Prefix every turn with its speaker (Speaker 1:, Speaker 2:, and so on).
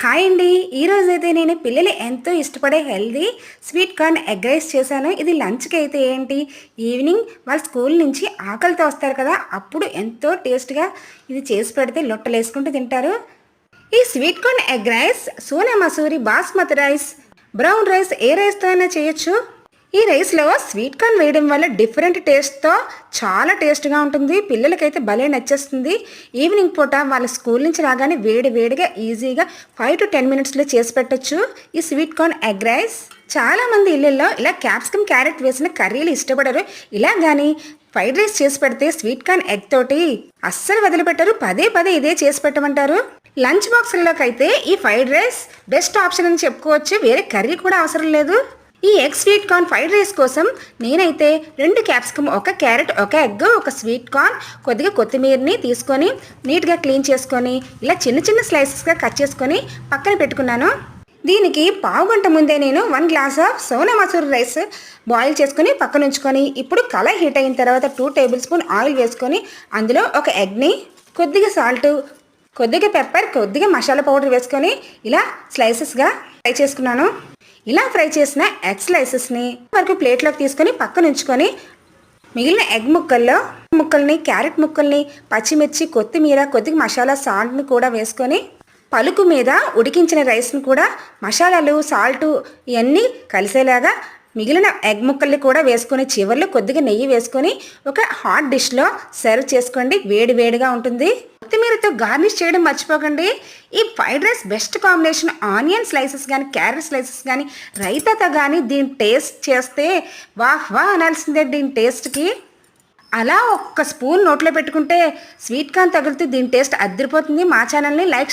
Speaker 1: Hi అండి. ఈరోజైతే నేను పిల్లలు ఎంతో ఇష్టపడే healthy sweet corn egg rice చేశాను. ఇది లంచ్కి అయితే ఏంటి, ఈవినింగ్ వాళ్ళ స్కూల్ నుంచి ఆకలితో వస్తారు కదా, అప్పుడు ఎంతో టేస్ట్గా ఇది చేసి పెడితే లొట్టలేసుకుంటూ తింటారు. ఈ sweet corn egg rice Sona Masuri, basmati rice, brown rice, ఏ రైస్తో అయినా చేయొచ్చు. ఈ రైస్లో స్వీట్ కార్న్ వేయడం వల్ల డిఫరెంట్ టేస్ట్తో చాలా టేస్ట్గా ఉంటుంది. పిల్లలకైతే భలే నచ్చేస్తుంది. ఈవినింగ్ పూట వాళ్ళ స్కూల్ నుంచి రాగానే వేడిగా ఈజీగా 5 to 10 మినిట్స్లో చేసి పెట్టచ్చు ఈ స్వీట్ కార్న్ ఎగ్ రైస్. చాలామంది ఇళ్ళల్లో ఇలా క్యాప్సికమ్, క్యారెట్ వేసిన కర్రీలు ఇష్టపడరు. ఇలా కానీ ఫ్రైడ్ రైస్ చేసి పెడితే స్వీట్ కార్న్ ఎగ్ తోటి అస్సలు వదిలిపెట్టరు. పదే ఇదే చేసి పెట్టమంటారు. లంచ్ బాక్స్లోకి అయితే ఈ ఫ్రైడ్ రైస్ బెస్ట్ ఆప్షన్ అని చెప్పుకోవచ్చు. వేరే కర్రీ కూడా అవసరం లేదు. ఈ egg sweet corn fried rice కోసం నేనైతే 2 capsicum, 1 carrot, 1 egg, 1 sweet corn, కొద్దిగా కొత్తిమీరని తీసుకొని నీట్గా క్లీన్ చేసుకొని ఇలా చిన్న స్లైసెస్గా కట్ చేసుకొని పక్కన పెట్టుకున్నాను. దీనికి పావు గంట ముందే నేను 1 glass of Sona Masuri rice boil చేసుకొని పక్కన ఉంచుకొని, ఇప్పుడు కళాయి హీట్ అయిన తర్వాత 2 టేబుల్ స్పూన్ ఆయిల్ వేసుకొని అందులో 1 ఎగ్ని, కొద్దిగా సాల్ట్, కొద్దిగా పెప్పర్, కొద్దిగా మసాలా పౌడర్ వేసుకొని ఇలా స్లైసెస్గా ఫ్రై చేసుకున్నాను. ఇలా ఫ్రై చేసిన ఎగ్ స్లైసెస్ని వరకు ప్లేట్లోకి తీసుకొని పక్కన ఉంచుకొని, మిగిలిన ఎగ్ ముక్కల్ని, క్యారెట్ ముక్కల్ని, పచ్చిమిర్చి, కొత్తిమీర, కొద్దిగా మసాలా, సాల్ట్ని కూడా వేసుకొని పలుకు మీద ఉడికించిన రైస్ని కూడా మసాలాలు, సాల్టు ఇవన్నీ కలిసేలాగా మిగిలిన ఎగ్ ముక్కల్ని కూడా వేసుకొని చివర్లో కొద్దిగా నెయ్యి వేసుకొని ఒక హాట్ డిష్లో సర్వ్ చేసుకోండి. వేడిగా ఉంటుంది. కొత్తిమీరతో గార్నిష్ చేయడం మర్చిపోకండి. ఈ fried rice best combination. Onion slices కానీ, క్యారెట్ స్లైసెస్ కానీ, రైతాతో కానీ దీని టేస్ట్ చేస్తే వాహ్ అనాల్సిందే. దీని టేస్ట్కి అలా ఒక్క స్పూన్ నోట్లో పెట్టుకుంటే స్వీట్ కార్న్ తగులుతూ దీని టేస్ట్ అదిరిపోతుంది. మా ఛానల్ని లైక్